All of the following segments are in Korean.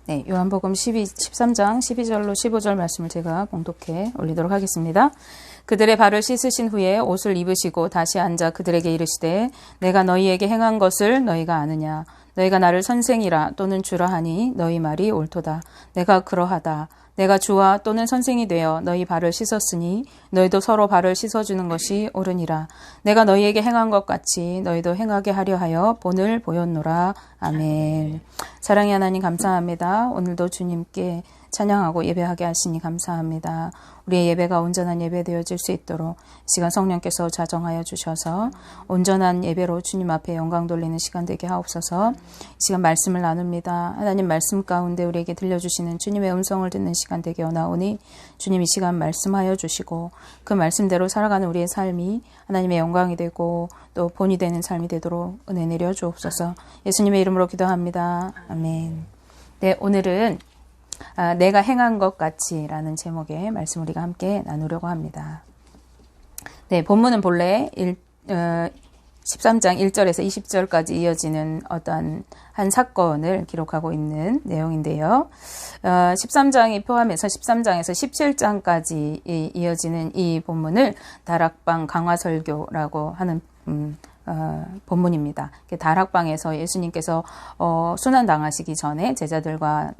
네, 요한복음 13장 12절로 15절 말씀을 제가 봉독해 올리도록 하겠습니다. 그들의 발을 씻으신 후에 옷을 입으시고 다시 앉아 그들에게 이르시되 내가 너희에게 행한 것을 너희가 아느냐. 너희가 나를 선생이라 또는 주라 하니 너희 말이 옳도다. 내가 그러하다. 내가 주와 또는 선생이 되어 너희 발을 씻었으니 너희도 서로 발을 씻어주는 것이 옳으니라. 내가 너희에게 행한 것 같이 너희도 행하게 하려 하여 본을 보였노라. 아멘. 사랑의 하나님 감사합니다. 오늘도 주님께 찬양하고 예배하게 하시니 감사합니다. 우리의 예배가 온전한 예배 되어질 수 있도록 시간 성령께서 자정하여 주셔서 온전한 예배로 주님 앞에 영광 돌리는 시간 되게 하옵소서. 시간 말씀을 나눕니다. 하나님 말씀 가운데 우리에게 들려주시는 주님의 음성을 듣는 시간 되게 원하오니 주님 이 시간 말씀하여 주시고 그 말씀대로 살아가는 우리의 삶이 하나님의 영광이 되고 또 본이 되는 삶이 되도록 은혜 내려 주옵소서. 예수님의 이름으로 기도합니다. 아멘. 네, 오늘은 내가 행한 것 같이 라는 제목의 말씀 우리가 함께 나누려고 합니다. 네, 본문은 본래 13장 1절에서 20절까지 이어지는 어떤 한 사건을 기록하고 있는 내용인데요. 13장이 포함해서 13장에서 17장까지 이어지는 이 본문을 다락방 강화설교라고 하는 본문입니다. 다락방에서 예수님께서 순환당하시기 전에 제자들과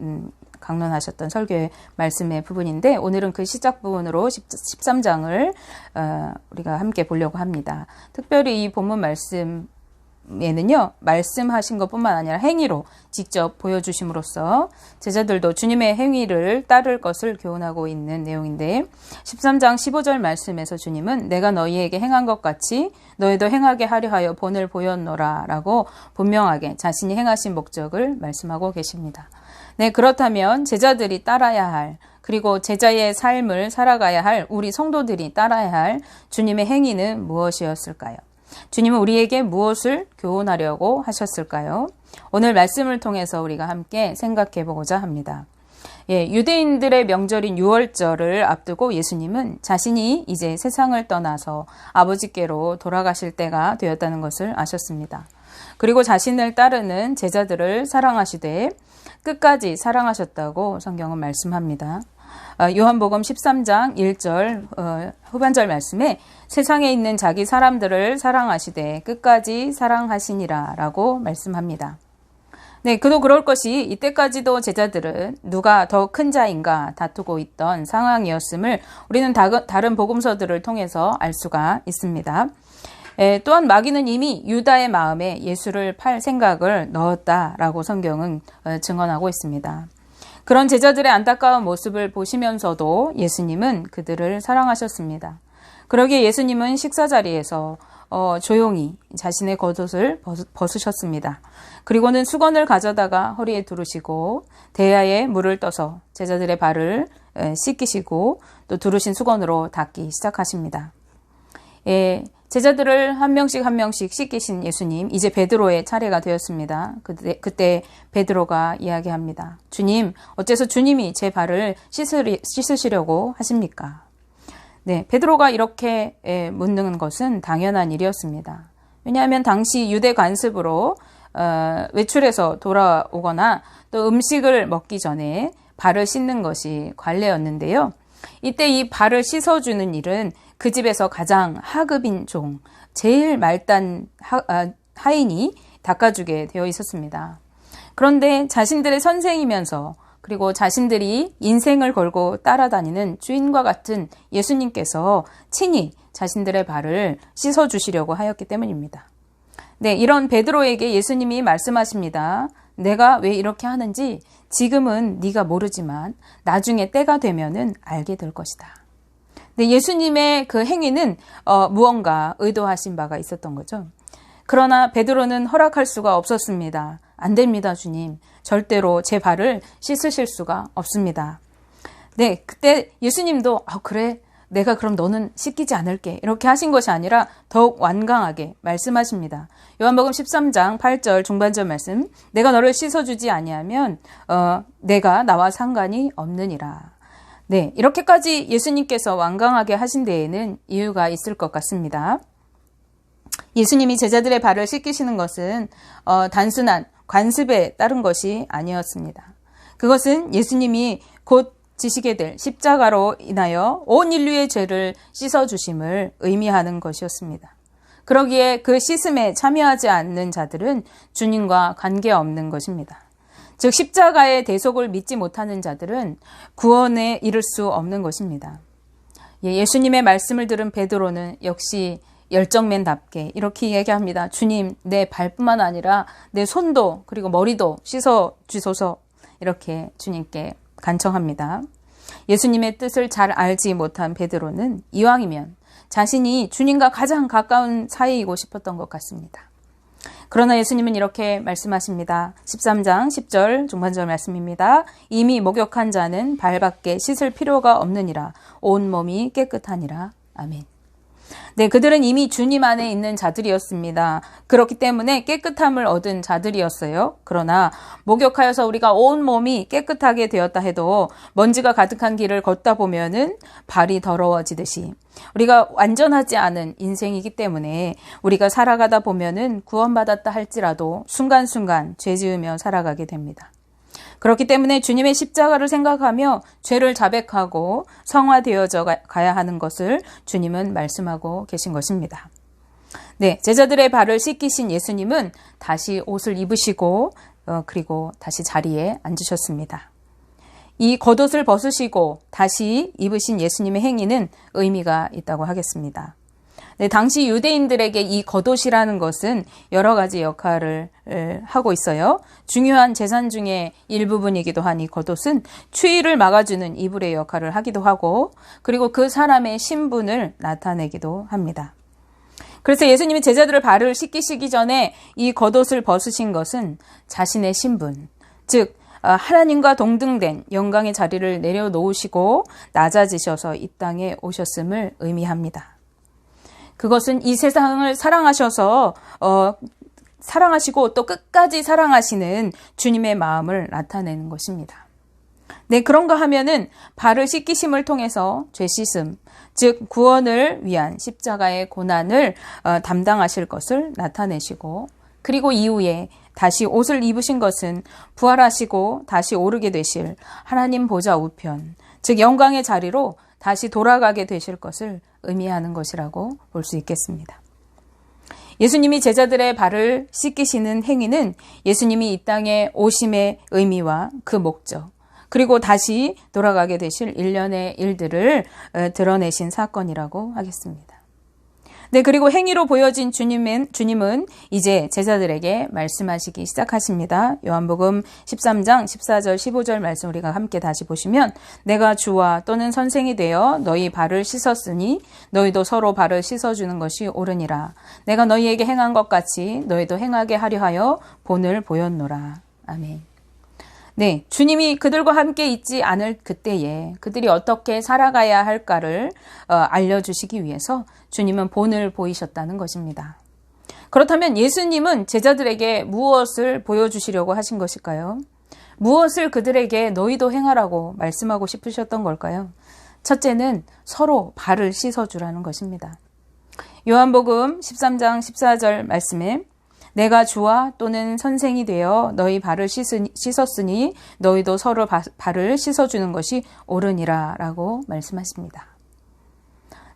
강론하셨던 설교의 말씀의 부분인데 오늘은 그 시작 부분으로 13장을 우리가 함께 보려고 합니다. 특별히 이 본문 말씀에는요, 말씀하신 것뿐만 아니라 행위로 직접 보여주심으로써 제자들도 주님의 행위를 따를 것을 교훈하고 있는 내용인데 13장 15절 말씀에서 주님은 내가 너희에게 행한 것 같이 너희도 행하게 하려 하여 본을 보였노라 라고 분명하게 자신이 행하신 목적을 말씀하고 계십니다. 네, 그렇다면 제자들이 따라야 할 그리고 제자의 삶을 살아가야 할 우리 성도들이 따라야 할 주님의 행위는 무엇이었을까요? 주님은 우리에게 무엇을 교훈하려고 하셨을까요? 오늘 말씀을 통해서 우리가 함께 생각해 보고자 합니다. 예, 유대인들의 명절인 유월절을 앞두고 예수님은 자신이 이제 세상을 떠나서 아버지께로 돌아가실 때가 되었다는 것을 아셨습니다. 그리고 자신을 따르는 제자들을 사랑하시되 끝까지 사랑하셨다고 성경은 말씀합니다. 요한복음 13장 1절 후반절 말씀에 세상에 있는 자기 사람들을 사랑하시되 끝까지 사랑하시니라 라고 말씀합니다. 네, 그도 그럴 것이 이때까지도 제자들은 누가 더 큰 자인가 다투고 있던 상황이었음을 우리는 다른 복음서들을 통해서 알 수가 있습니다. 또한 마귀는 이미 유다의 마음에 예수를 팔 생각을 넣었다라고 성경은 증언하고 있습니다. 그런 제자들의 안타까운 모습을 보시면서도 예수님은 그들을 사랑하셨습니다. 그러기에 예수님은 식사 자리에서 조용히 자신의 겉옷을 벗으셨습니다. 그리고는 수건을 가져다가 허리에 두르시고 대야에 물을 떠서 제자들의 발을 씻기시고 또 두르신 수건으로 닦기 시작하십니다. 제자들을 한 명씩 씻기신 예수님, 이제 베드로의 차례가 되었습니다. 그때 베드로가 이야기합니다. 주님, 어째서 주님이 제 발을 씻으시려고 하십니까? 네, 베드로가 이렇게 묻는 것은 당연한 일이었습니다. 왜냐하면 당시 유대 관습으로 외출해서 돌아오거나 또 음식을 먹기 전에 발을 씻는 것이 관례였는데요. 이때 이 발을 씻어주는 일은 그 집에서 가장 하급인 종, 제일 말단 하인이 닦아주게 되어 있었습니다. 그런데 자신들의 선생이면서 그리고 자신들이 인생을 걸고 따라다니는 주인과 같은 예수님께서 친히 자신들의 발을 씻어주시려고 하였기 때문입니다. 네, 이런 베드로에게 예수님이 말씀하십니다. 내가 왜 이렇게 하는지 지금은 네가 모르지만 나중에 때가 되면은 알게 될 것이다. 네, 예수님의 그 행위는 무언가 의도하신 바가 있었던 거죠. 그러나 베드로는 허락할 수가 없었습니다. 안 됩니다, 주님. 절대로 제 발을 씻으실 수가 없습니다. 네, 그때 예수님도 그래, 내가 그럼 너는 씻기지 않을게 이렇게 하신 것이 아니라 더욱 완강하게 말씀하십니다. 요한복음 13장 8절 중반절 말씀, 내가 너를 씻어주지 아니하면 내가 나와 상관이 없느니라. 네, 이렇게까지 예수님께서 완강하게 하신 데에는 이유가 있을 것 같습니다. 예수님이 제자들의 발을 씻기시는 것은 단순한 관습에 따른 것이 아니었습니다. 그것은 예수님이 곧 지시게 될 십자가로 인하여 온 인류의 죄를 씻어주심을 의미하는 것이었습니다. 그러기에 그 씻음에 참여하지 않는 자들은 주님과 관계없는 것입니다. 즉 십자가의 대속을 믿지 못하는 자들은 구원에 이를 수 없는 것입니다. 예수님의 말씀을 들은 베드로는 역시 열정맨답게 이렇게 얘기합니다. 주님, 내 발뿐만 아니라 내 손도 그리고 머리도 씻어 주소서, 이렇게 주님께 간청합니다. 예수님의 뜻을 잘 알지 못한 베드로는 이왕이면 자신이 주님과 가장 가까운 사이이고 싶었던 것 같습니다. 그러나 예수님은 이렇게 말씀하십니다. 13장 10절 중반절 말씀입니다. 이미 목욕한 자는 발밖에 씻을 필요가 없느니라. 온 몸이 깨끗하니라. 아멘. 네, 그들은 이미 주님 안에 있는 자들이었습니다. 그렇기 때문에 깨끗함을 얻은 자들이었어요. 그러나 목욕하여서 우리가 온 몸이 깨끗하게 되었다 해도 먼지가 가득한 길을 걷다 보면은 발이 더러워지듯이 우리가 완전하지 않은 인생이기 때문에 우리가 살아가다 보면은 구원받았다 할지라도 순간순간 죄 지으며 살아가게 됩니다. 그렇기 때문에 주님의 십자가를 생각하며 죄를 자백하고 성화되어져 가야 하는 것을 주님은 말씀하고 계신 것입니다. 네, 제자들의 발을 씻기신 예수님은 다시 옷을 입으시고 그리고 다시 자리에 앉으셨습니다. 이 겉옷을 벗으시고 다시 입으신 예수님의 행위는 의미가 있다고 하겠습니다. 네, 당시 유대인들에게 이 겉옷이라는 것은 여러 가지 역할을 하고 있어요. 중요한 재산 중에 일부분이기도 한 이 겉옷은 추위를 막아주는 이불의 역할을 하기도 하고 그리고 그 사람의 신분을 나타내기도 합니다. 그래서 예수님이 제자들을 발을 씻기시기 전에 이 겉옷을 벗으신 것은 자신의 신분, 즉 하나님과 동등된 영광의 자리를 내려놓으시고 낮아지셔서 이 땅에 오셨음을 의미합니다. 그것은 이 세상을 사랑하셔서 사랑하시고 또 끝까지 사랑하시는 주님의 마음을 나타내는 것입니다. 네, 그런가 하면은 발을 씻기심을 통해서 죄 씻음, 즉 구원을 위한 십자가의 고난을 담당하실 것을 나타내시고 그리고 이후에 다시 옷을 입으신 것은 부활하시고 다시 오르게 되실 하나님 보좌 우편, 즉 영광의 자리로 다시 돌아가게 되실 것을 의미하는 것이라고 볼 수 있겠습니다. 예수님이 제자들의 발을 씻기시는 행위는 예수님이 이 땅에 오심의 의미와 그 목적, 그리고 다시 돌아가게 되실 일련의 일들을 드러내신 사건이라고 하겠습니다. 네, 그리고 행위로 보여진 주님은 이제 제자들에게 말씀하시기 시작하십니다. 요한복음 13장 14절 15절 말씀 우리가 함께 다시 보시면 내가 주와 또는 선생이 되어 너희 발을 씻었으니 너희도 서로 발을 씻어주는 것이 옳으니라. 내가 너희에게 행한 것 같이 너희도 행하게 하려 하여 본을 보였노라. 아멘. 네, 주님이 그들과 함께 있지 않을 그때에 그들이 어떻게 살아가야 할까를 알려주시기 위해서 주님은 본을 보이셨다는 것입니다. 그렇다면 예수님은 제자들에게 무엇을 보여주시려고 하신 것일까요? 무엇을 그들에게 너희도 행하라고 말씀하고 싶으셨던 걸까요? 첫째는 서로 발을 씻어주라는 것입니다. 요한복음 13장 14절 말씀에 내가 주와 또는 선생이 되어 너희 발을 씻었으니 너희도 서로 발을 씻어주는 것이 옳으니라 라고 말씀하십니다.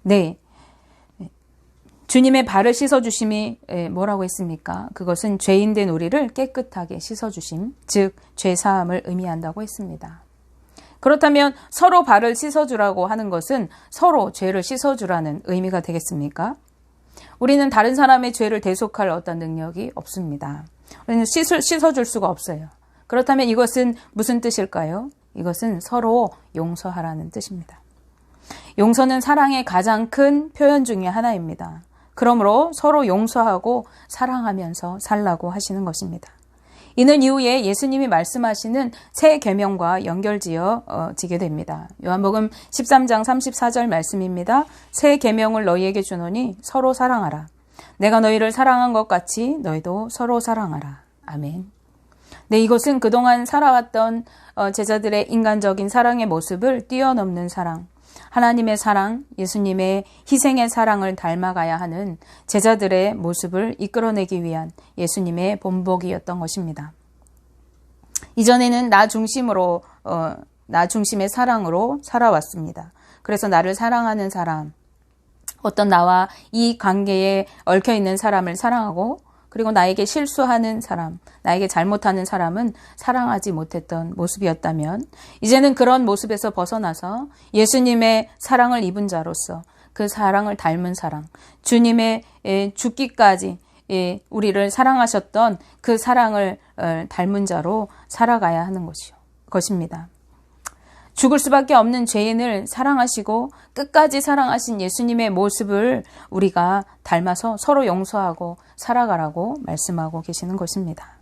네, 주님의 발을 씻어주심이 뭐라고 했습니까? 그것은 죄인된 우리를 깨끗하게 씻어주심, 즉 죄사함을 의미한다고 했습니다. 그렇다면 서로 발을 씻어주라고 하는 것은 서로 죄를 씻어주라는 의미가 되겠습니까? 우리는 다른 사람의 죄를 대속할 어떤 능력이 없습니다. 우리는 씻어줄 수가 없어요. 그렇다면 이것은 무슨 뜻일까요? 이것은 서로 용서하라는 뜻입니다. 용서는 사랑의 가장 큰 표현 중에 하나입니다. 그러므로 서로 용서하고 사랑하면서 살라고 하시는 것입니다. 이는 이후에 예수님이 말씀하시는 새 계명과 연결지어지게 됩니다. 요한복음 13장 34절 말씀입니다. 새 계명을 너희에게 주노니 서로 사랑하라. 내가 너희를 사랑한 것 같이 너희도 서로 사랑하라. 아멘. 네, 이것은 그동안 살아왔던 제자들의 인간적인 사랑의 모습을 뛰어넘는 사랑, 하나님의 사랑, 예수님의 희생의 사랑을 닮아가야 하는 제자들의 모습을 이끌어내기 위한 예수님의 본보기였던 것입니다. 이전에는 나 중심으로 나 중심의 사랑으로 살아왔습니다. 그래서 나를 사랑하는 사람, 어떤 나와 이 관계에 얽혀 있는 사람을 사랑하고, 그리고 나에게 실수하는 사람, 나에게 잘못하는 사람은 사랑하지 못했던 모습이었다면, 이제는 그런 모습에서 벗어나서 예수님의 사랑을 입은 자로서 그 사랑을 닮은 사랑, 주님의 죽기까지 우리를 사랑하셨던 그 사랑을 닮은 자로 살아가야 하는 것입니다. 죽을 수밖에 없는 죄인을 사랑하시고 끝까지 사랑하신 예수님의 모습을 우리가 닮아서 서로 용서하고 살아가라고 말씀하고 계시는 것입니다.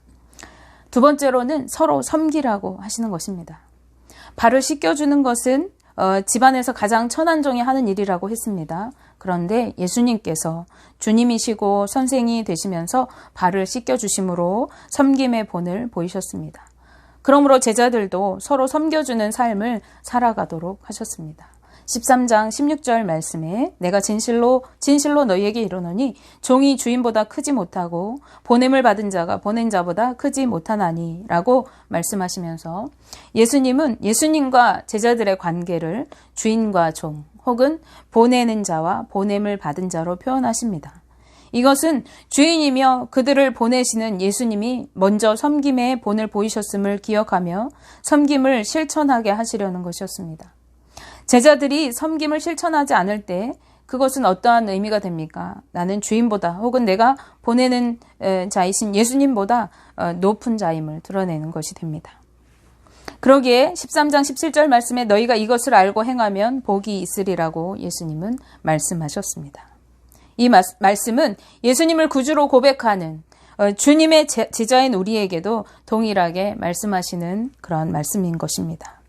두 번째로는 서로 섬기라고 하시는 것입니다. 발을 씻겨주는 것은 집안에서 가장 천한 종이 하는 일이라고 했습니다. 그런데 예수님께서 주님이시고 선생이 되시면서 발을 씻겨주심으로 섬김의 본을 보이셨습니다. 그러므로 제자들도 서로 섬겨주는 삶을 살아가도록 하셨습니다. 13장 16절 말씀에 내가 진실로 너희에게 이르노니 종이 주인보다 크지 못하고 보냄을 받은 자가 보낸 자보다 크지 못하나니 라고 말씀하시면서 예수님은 예수님과 제자들의 관계를 주인과 종 혹은 보내는 자와 보냄을 받은 자로 표현하십니다. 이것은 주인이며 그들을 보내시는 예수님이 먼저 섬김의 본을 보이셨음을 기억하며 섬김을 실천하게 하시려는 것이었습니다. 제자들이 섬김을 실천하지 않을 때 그것은 어떠한 의미가 됩니까? 나는 주인보다 혹은 내가 보내는 자이신 예수님보다 높은 자임을 드러내는 것이 됩니다. 그러기에 13장 17절 말씀에 너희가 이것을 알고 행하면 복이 있으리라고 예수님은 말씀하셨습니다. 이 말씀은 예수님을 구주로 고백하는 주님의 제자인 우리에게도 동일하게 말씀하시는 그런 말씀인 것입니다.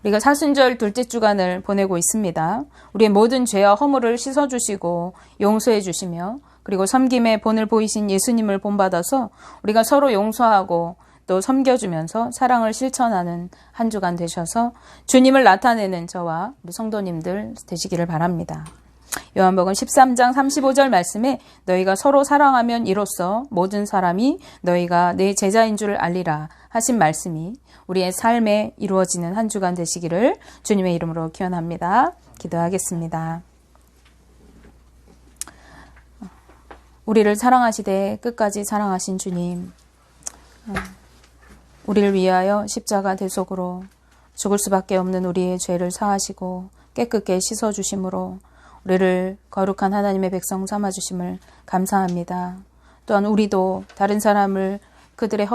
우리가 사순절 둘째 주간을 보내고 있습니다. 우리의 모든 죄와 허물을 씻어주시고 용서해 주시며 그리고 섬김의 본을 보이신 예수님을 본받아서 우리가 서로 용서하고 또 섬겨주면서 사랑을 실천하는 한 주간 되셔서 주님을 나타내는 저와 우리 성도님들 되시기를 바랍니다. 요한복음 13장 35절 말씀에 너희가 서로 사랑하면 이로써 모든 사람이 너희가 내 제자인 줄 알리라 하신 말씀이 우리의 삶에 이루어지는 한 주간 되시기를 주님의 이름으로 기원합니다. 기도하겠습니다. 우리를 사랑하시되 끝까지 사랑하신 주님, 우리를 위하여 십자가 대속으로 죽을 수밖에 없는 우리의 죄를 사하시고 깨끗게 씻어주심으로 우리를 거룩한 하나님의 백성 삼아주심을 감사합니다. 또한 우리도 다른 사람을 그들의